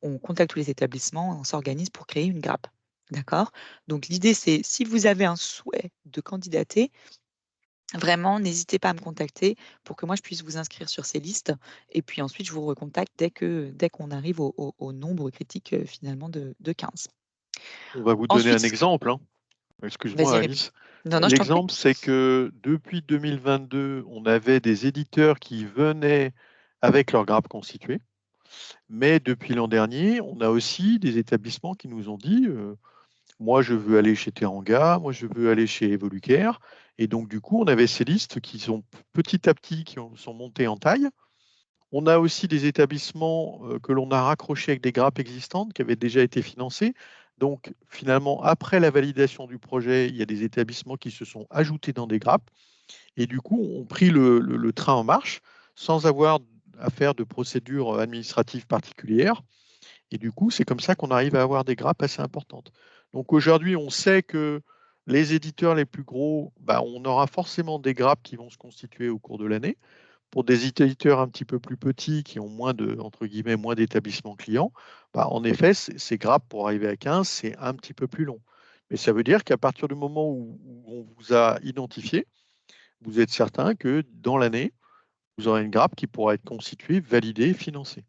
on contacte tous les établissements, on s'organise pour créer une grappe. D'accord? Donc l'idée c'est si vous avez un souhait de candidater, vraiment n'hésitez pas à me contacter pour que moi je puisse vous inscrire sur ces listes et puis ensuite je vous recontacte dès qu'on arrive au nombre critique finalement de 15. On va vous donner un Ensuite, exemple, hein. vas-y Excuse-moi, Rémi. Alice. Non, non, je t'en prie. L'exemple, c'est que depuis 2022, on avait des éditeurs qui venaient avec leur grappe constituée. Mais depuis l'an dernier, on a aussi des établissements qui nous ont dit moi, je veux aller chez Teranga, moi, je veux aller chez Evolucare. Et donc, du coup, on avait ces listes qui sont petit à petit sont montées en taille. On a aussi des établissements que l'on a raccrochés avec des grappes existantes qui avaient déjà été financées. Donc, finalement, après la validation du projet, il y a des établissements qui se sont ajoutés dans des grappes et du coup, ont pris le train en marche sans avoir à faire de procédures administratives particulières. Et du coup, c'est comme ça qu'on arrive à avoir des grappes assez importantes. Donc aujourd'hui, on sait que les éditeurs les plus gros, bah, on aura forcément des grappes qui vont se constituer au cours de l'année. Pour des éditeurs un petit peu plus petits qui ont moins de, entre guillemets, moins d'établissements clients, bah, en effet, ces grappes pour arriver à 15, c'est un petit peu plus long. Mais ça veut dire qu'à partir du moment où on vous a identifié, vous êtes certain que dans l'année, vous aurez une grappe qui pourra être constituée, validée, financée.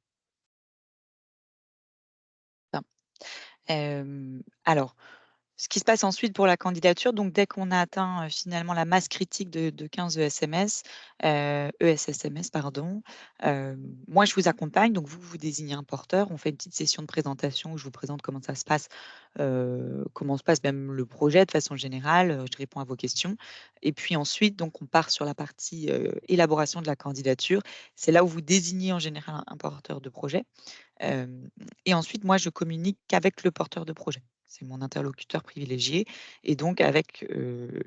Alors, ce qui se passe ensuite pour la candidature, donc dès qu'on a atteint finalement la masse critique de 15 ESSMS, pardon, moi je vous accompagne, donc vous désignez un porteur, on fait une petite session de présentation où je vous présente comment ça se passe, comment se passe même le projet de façon générale, je réponds à vos questions. Et puis ensuite, donc on part sur la partie élaboration de la candidature. C'est là où vous désignez en général un porteur de projet. Et ensuite, moi, je communique qu'avec le porteur de projet. C'est mon interlocuteur privilégié. Et donc, avec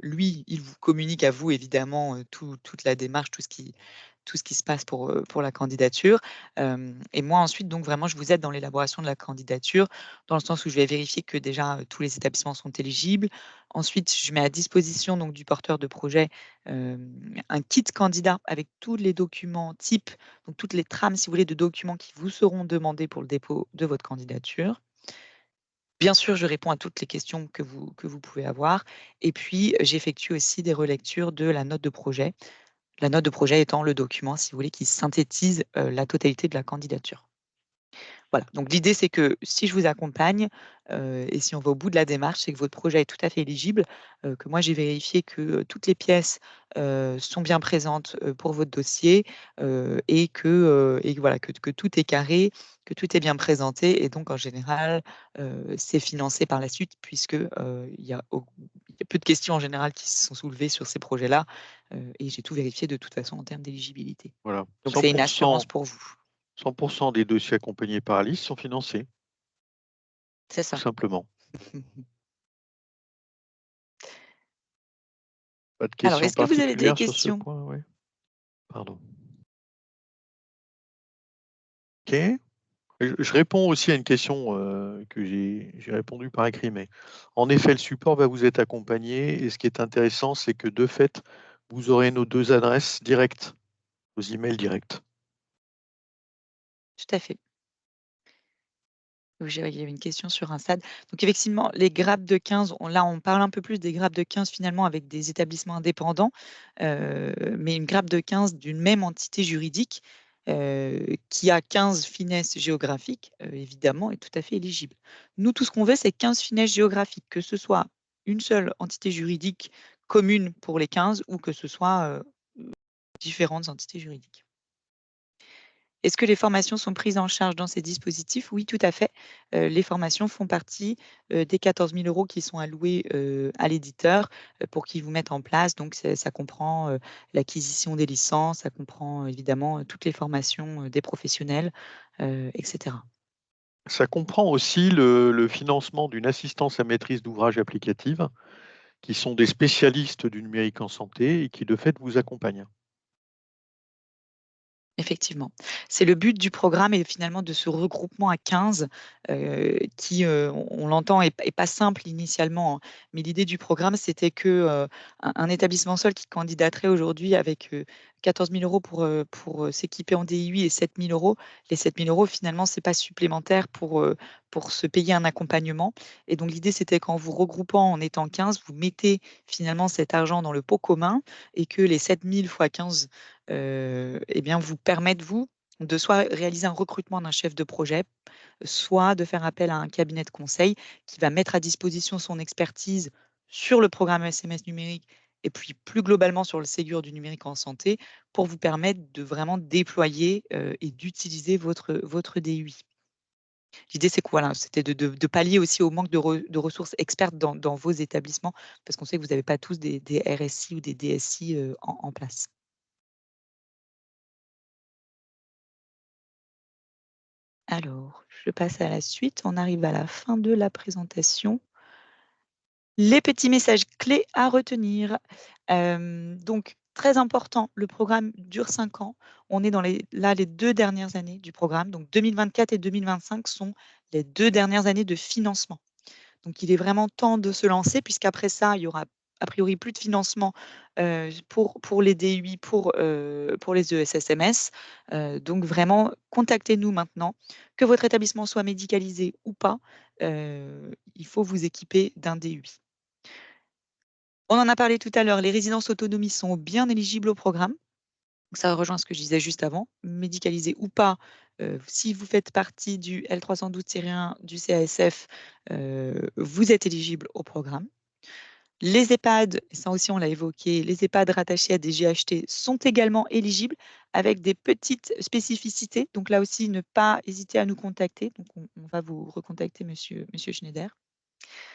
lui, il vous communique à vous, évidemment, toute la démarche, tout ce qui se passe pour la candidature. Et moi, ensuite, donc, vraiment, je vous aide dans l'élaboration de la candidature, dans le sens où je vais vérifier que déjà tous les établissements sont éligibles. Ensuite, je mets à disposition donc, du porteur de projet un kit candidat avec tous les documents types, donc toutes les trames, si vous voulez, de documents qui vous seront demandés pour le dépôt de votre candidature. Bien sûr, je réponds à toutes les questions que vous pouvez avoir. Et puis, j'effectue aussi des relectures de la note de projet. La note de projet étant le document, si vous voulez, qui synthétise la totalité de la candidature. Voilà, donc l'idée, c'est que si je vous accompagne et si on va au bout de la démarche, c'est que votre projet est tout à fait éligible, que moi, j'ai vérifié que toutes les pièces sont bien présentes pour votre dossier et que voilà, que tout est carré, que tout est bien présenté. Et donc, en général, c'est financé par la suite puisque il y a peu de questions en général qui se sont soulevées sur ces projets-là et j'ai tout vérifié de toute façon en termes d'éligibilité. Voilà. Donc, c'est une assurance pour vous. 100% des dossiers accompagnés par Alice sont financés, C'est tout ça. simplement. Pas de Alors, questions est-ce que vous avez des particulières sur ce questions? point? Oui. Pardon. OK. Je réponds aussi à une question que j'ai répondu par écrit, mais en effet, le support va vous être accompagné et ce qui est intéressant, c'est que de fait, vous aurez nos 2 adresses directes, vos emails directs. Tout à fait. Il y avait une question sur un SAD. Donc effectivement, les grappes de 15, là, on parle un peu plus des grappes de 15 finalement avec des établissements indépendants, mais une grappe de 15 d'une même entité juridique qui a 15 finesses géographiques, évidemment, est tout à fait éligible. Nous, tout ce qu'on veut, c'est 15 finesses géographiques, que ce soit une seule entité juridique commune pour les 15 ou que ce soit différentes entités juridiques. Est-ce que les formations sont prises en charge dans ces dispositifs? Oui, tout à fait. Les formations font partie des 14 000 € qui sont alloués à l'éditeur pour qu'il vous mette en place. Donc, ça comprend l'acquisition des licences, ça comprend évidemment toutes les formations des professionnels, etc. Ça comprend aussi le financement d'une assistance à maîtrise d'ouvrage applicative, qui sont des spécialistes du numérique en santé et qui, de fait, vous accompagnent. Effectivement. C'est le but du programme et finalement de ce regroupement à 15 qui, on l'entend, est pas simple initialement, hein. Mais l'idée du programme, c'était que un établissement seul qui candidaterait aujourd'hui avec 14 000 € pour s'équiper en DIUI et 7 000 €, les 7 000 € finalement, c'est pas supplémentaire pour se payer un accompagnement. Et donc l'idée, c'était qu'en vous regroupant en étant 15, vous mettez finalement cet argent dans le pot commun et que les 7 000 fois 15 eh bien, vous permettent, vous, de soit réaliser un recrutement d'un chef de projet, soit de faire appel à un cabinet de conseil qui va mettre à disposition son expertise sur le programme SMS numérique et puis plus globalement sur le Ségur du numérique en santé pour vous permettre de vraiment déployer et d'utiliser votre DUI. L'idée, c'est que voilà, c'était de pallier aussi au manque de ressources expertes dans vos établissements, parce qu'on sait que vous n'avez pas tous des RSI ou des DSI en place. Alors, je passe à la suite. On arrive à la fin de la présentation. Les petits messages clés à retenir. Donc, très important, le programme dure 5 ans. On est dans les 2 dernières années du programme. Donc, 2024 et 2025 sont les 2 dernières années de financement. Donc, il est vraiment temps de se lancer puisqu'après ça, il y aura a priori plus de financement pour les DUI, pour les ESSMS. Donc, vraiment, contactez-nous maintenant. Que votre établissement soit médicalisé ou pas, il faut vous équiper d'un DUI. On en a parlé tout à l'heure, les résidences autonomie sont bien éligibles au programme. Ça rejoint ce que je disais juste avant. Médicalisé ou pas, si vous faites partie du L312-1 du CASF, vous êtes éligible au programme. Les EHPAD, et ça aussi on l'a évoqué, les EHPAD rattachés à des GHT sont également éligibles avec des petites spécificités. Donc là aussi, ne pas hésiter à nous contacter. Donc on va vous recontacter, monsieur Schneider.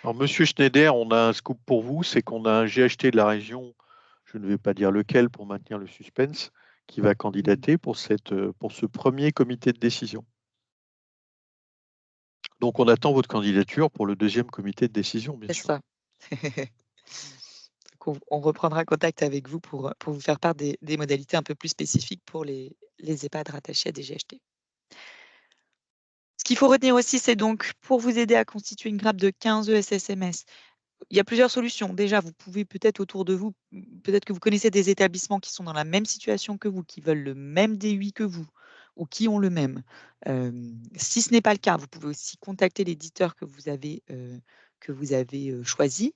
Alors, Monsieur Schneider, on a un scoop pour vous, c'est qu'on a un GHT de la région, je ne vais pas dire lequel pour maintenir le suspense, qui va candidater pour ce premier comité de décision. Donc, on attend votre candidature pour le deuxième comité de décision, bien C'est sûr. ça. On reprendra contact avec vous pour vous faire part des modalités un peu plus spécifiques pour les EHPAD rattachés à des GHT. Ce qu'il faut retenir aussi, c'est donc pour vous aider à constituer une grappe de 15 ESSMS, il y a plusieurs solutions. Déjà, vous pouvez peut-être autour de vous, peut-être que vous connaissez des établissements qui sont dans la même situation que vous, qui veulent le même DUI que vous, ou qui ont le même. Si ce n'est pas le cas, vous pouvez aussi contacter l'éditeur que vous avez choisi,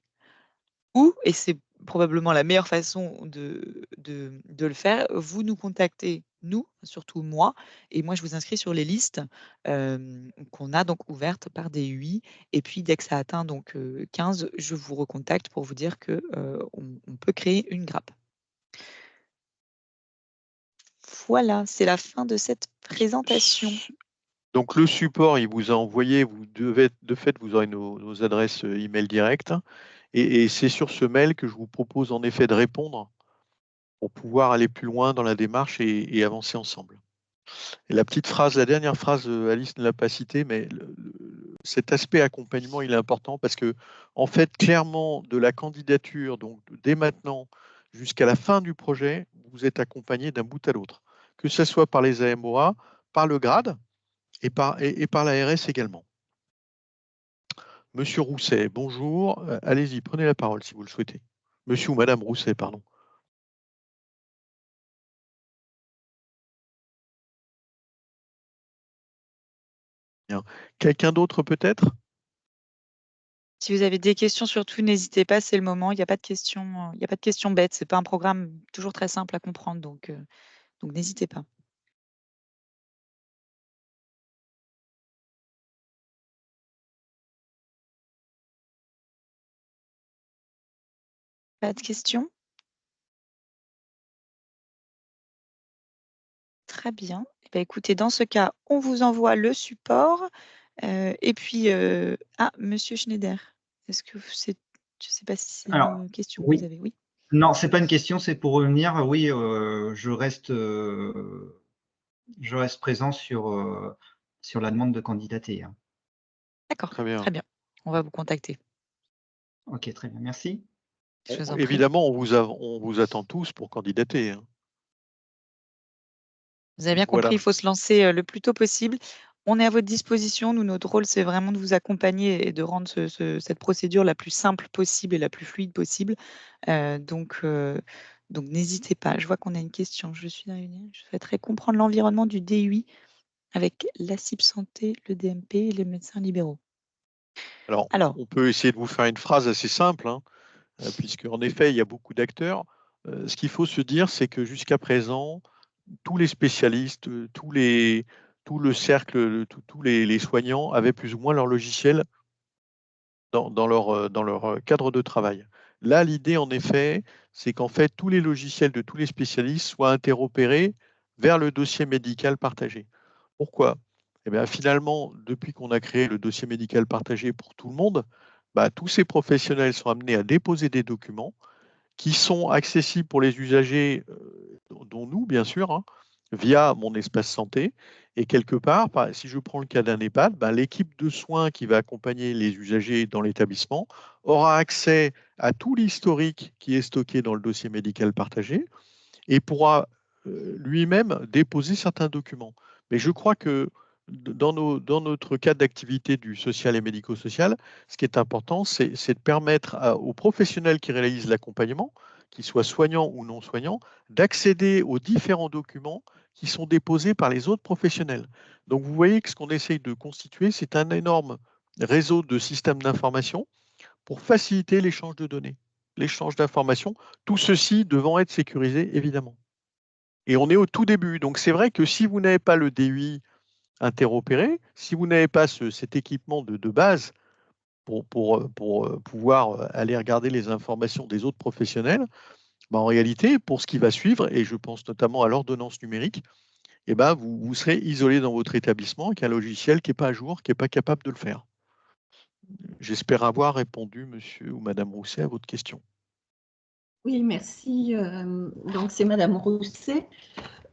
ou, et c'est probablement la meilleure façon de le faire, vous nous contactez, nous, surtout moi, et moi je vous inscris sur les listes qu'on a donc ouvertes par des UI, et puis dès que ça atteint donc 15, je vous recontacte pour vous dire que on peut créer une grappe. Voilà, c'est la fin de cette présentation. Donc le support, il vous a envoyé, de fait, vous aurez nos adresses email directes. Et c'est sur ce mail que je vous propose en effet de répondre pour pouvoir aller plus loin dans la démarche et avancer ensemble. Et la dernière phrase, Alice ne l'a pas citée, mais cet aspect accompagnement, il est important parce que, en fait, clairement, de la candidature, donc dès maintenant jusqu'à la fin du projet, vous êtes accompagné d'un bout à l'autre, que ce soit par les AMOA, par le grade et par l'ARS également. Monsieur Rousset, bonjour. Allez-y, prenez la parole si vous le souhaitez. Monsieur ou Madame Rousset, pardon. Bien. Quelqu'un d'autre peut-être? Si vous avez des questions, surtout, n'hésitez pas, c'est le moment. Il n'y a pas de questions, il n'y a pas de questions bêtes. C'est pas un programme toujours très simple à comprendre, donc n'hésitez pas. Pas de questions? Très bien. Eh bien, écoutez, dans ce cas, on vous envoie le support. Et puis, Monsieur Schneider, est-ce que c'est, je ne sais pas si c'est Alors, une question que vous oui. avez. Oui. Non, c'est pas une question, c'est pour revenir. Oui, je reste présent sur la demande de candidater, hein. D'accord, Très bien. très bien. On va vous contacter. Ok, très bien, merci. Je vous en prie. Évidemment, on vous attend tous pour candidater, hein. Vous avez bien Voilà. compris, il faut se lancer le plus tôt possible. On est à votre disposition. Nous, notre rôle, c'est vraiment de vous accompagner et de rendre cette procédure la plus simple possible et la plus fluide possible. Donc, n'hésitez pas. Je vois qu'on a une question. Je souhaiterais comprendre l'environnement du DUI avec la CIP Santé, le DMP et les médecins libéraux. Alors, Alors, on peut essayer de vous faire une phrase assez simple, hein, puisque en effet, il y a beaucoup d'acteurs. Ce qu'il faut se dire, c'est que jusqu'à présent, tous les spécialistes, tout le cercle, tous les soignants avaient plus ou moins leur logiciel dans leur cadre de travail. Là, l'idée, en effet, c'est qu'en fait, tous les logiciels de tous les spécialistes soient interopérés vers le dossier médical partagé. Pourquoi? Eh bien, finalement, depuis qu'on a créé le dossier médical partagé pour tout le monde, bah, tous ces professionnels sont amenés à déposer des documents qui sont accessibles pour les usagers, dont nous, bien sûr, hein, via mon espace santé. Et quelque part, si je prends le cas d'un EHPAD, l'équipe de soins qui va accompagner les usagers dans l'établissement aura accès à tout l'historique qui est stocké dans le dossier médical partagé et pourra lui-même déposer certains documents. Mais je crois que dans notre cadre d'activité du social et médico-social, ce qui est important, c'est de permettre aux professionnels qui réalisent l'accompagnement, qu'ils soient soignants ou non soignants, d'accéder aux différents documents qui sont déposés par les autres professionnels. Donc vous voyez que ce qu'on essaye de constituer, c'est un énorme réseau de systèmes d'information pour faciliter l'échange de données, l'échange d'informations, tout ceci devant être sécurisé, évidemment. Et on est au tout début. Donc c'est vrai que si vous n'avez pas le DUI interopéré, si vous n'avez pas cet équipement de base pour pouvoir aller regarder les informations des autres professionnels, en réalité, pour ce qui va suivre, et je pense notamment à l'ordonnance numérique, vous serez isolé dans votre établissement avec un logiciel qui n'est pas à jour, qui n'est pas capable de le faire. J'espère avoir répondu, monsieur ou madame Rousset, à votre question. Oui, merci. Donc, c'est madame Rousset.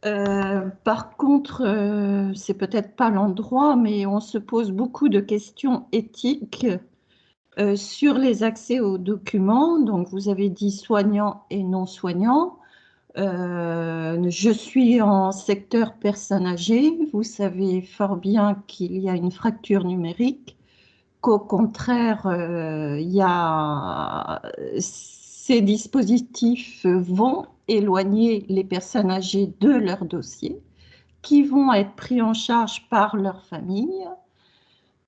Par contre, c'est peut-être pas l'endroit, mais on se pose beaucoup de questions éthiques sur les accès aux documents. Donc, vous avez dit soignants et non soignants. Je suis en secteur personnes âgées. Vous savez fort bien qu'il y a une fracture numérique, qu'au contraire, ces dispositifs vont éloigner les personnes âgées de leur dossier, qui vont être pris en charge par leur famille.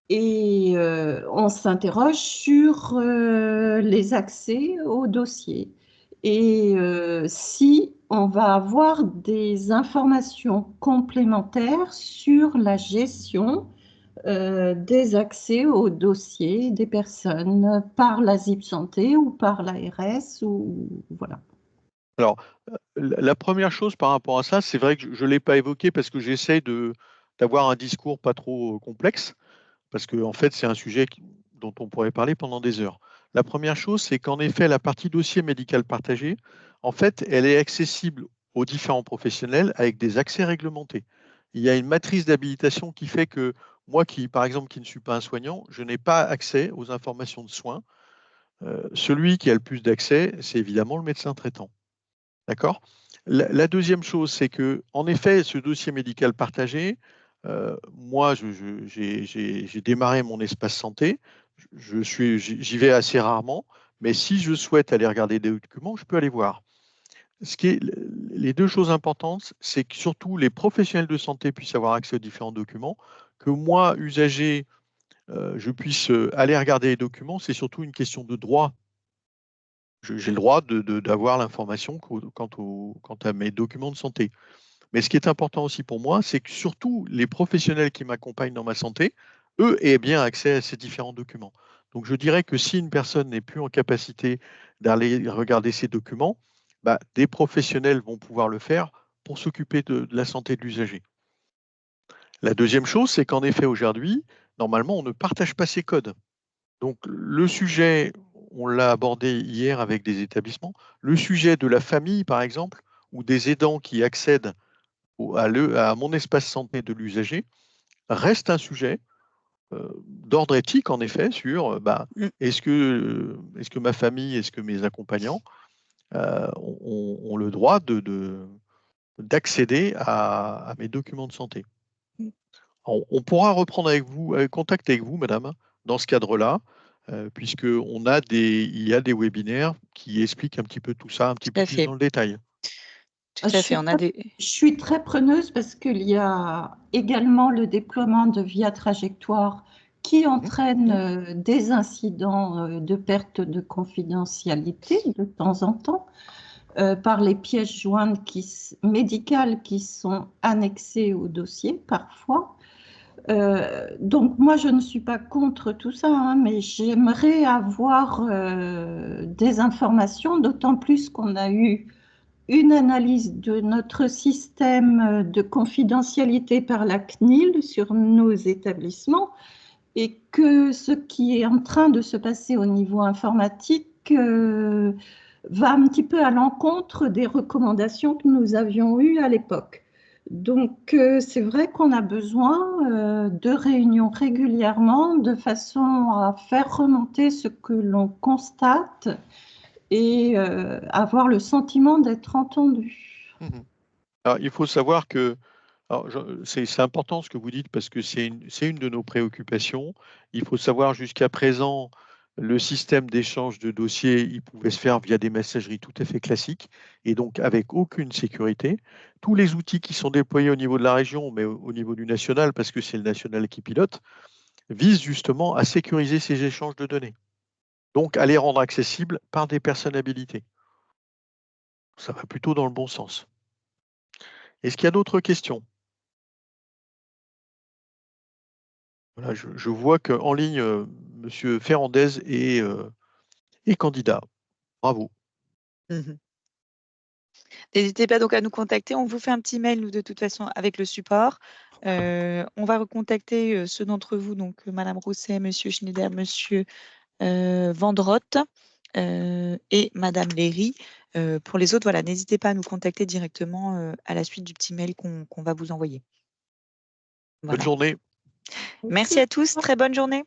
Et on s'interroge sur les accès au dossier. Et si on va avoir des informations complémentaires sur la gestion des accès au dossier des personnes par la ZIP Santé ou par l'ARS ou voilà. Alors, la première chose par rapport à ça, c'est vrai que je ne l'ai pas évoqué parce que j'essaie d'avoir un discours pas trop complexe, parce que en fait, c'est un sujet dont on pourrait parler pendant des heures. La première chose, c'est qu'en effet, la partie dossier médical partagé, en fait, elle est accessible aux différents professionnels avec des accès réglementés. Il y a une matrice d'habilitation qui fait que moi, par exemple, qui ne suis pas un soignant, je n'ai pas accès aux informations de soins. Celui qui a le plus d'accès, c'est évidemment le médecin traitant. D'accord? La deuxième chose, c'est que, en effet, ce dossier médical partagé, moi, j'ai démarré mon espace santé. J'y vais assez rarement, mais si je souhaite aller regarder des documents, je peux aller voir. Les deux choses importantes, c'est que surtout les professionnels de santé puissent avoir accès aux différents documents, que moi, usager, je puisse aller regarder les documents. C'est surtout une question de droit. J'ai le droit d'avoir l'information quant à mes documents de santé. Mais ce qui est important aussi pour moi, c'est que surtout les professionnels qui m'accompagnent dans ma santé, eux, aient bien accès à ces différents documents. Donc je dirais que si une personne n'est plus en capacité d'aller regarder ces documents, bah, des professionnels vont pouvoir le faire pour s'occuper de la santé de l'usager. La deuxième chose, c'est qu'en effet, aujourd'hui, normalement, on ne partage pas ces codes. Donc le sujet, on l'a abordé hier avec des établissements, le sujet de la famille, par exemple, ou des aidants qui accèdent à mon espace santé de l'usager, reste un sujet d'ordre éthique, en effet, sur est-ce que ma famille, est-ce que mes accompagnants ont le droit d'accéder à mes documents de santé. On pourra reprendre contact avec vous, madame, dans ce cadre-là, puisqu'il y a des webinaires qui expliquent un petit peu tout ça, un petit peu plus dans le détail. Tout à fait. Je suis très preneuse parce qu'il y a également le déploiement de Via Trajectoire qui entraîne des incidents de perte de confidentialité de temps en temps par les pièces jointes médicales qui sont annexées au dossier parfois. Donc moi, je ne suis pas contre tout ça, hein, mais j'aimerais avoir des informations, d'autant plus qu'on a eu une analyse de notre système de confidentialité par la CNIL sur nos établissements et que ce qui est en train de se passer au niveau informatique va un petit peu à l'encontre des recommandations que nous avions eues à l'époque. Donc, c'est vrai qu'on a besoin de réunions régulièrement de façon à faire remonter ce que l'on constate et avoir le sentiment d'être entendu. Alors, il faut savoir que c'est important ce que vous dites parce que c'est une de nos préoccupations. Il faut savoir jusqu'à présent, le système d'échange de dossiers, il pouvait se faire via des messageries tout à fait classiques et donc avec aucune sécurité. Tous les outils qui sont déployés au niveau de la région, mais au niveau du national, parce que c'est le national qui pilote, visent justement à sécuriser ces échanges de données. Donc à les rendre accessibles par des personnes habilitées. Ça va plutôt dans le bon sens. Est-ce qu'il y a d'autres questions? Voilà, je vois qu'en ligne, M. Ferrandez est candidat. Bravo. N'hésitez pas donc à nous contacter. On vous fait un petit mail, nous, de toute façon, avec le support. On va recontacter ceux d'entre vous, donc Madame Rousset, Monsieur Schneider, Monsieur Vendrotte et Madame Léry. Pour les autres, voilà, n'hésitez pas à nous contacter directement à la suite du petit mail qu'on va vous envoyer. Bonne journée. Merci à tous. Très bonne journée.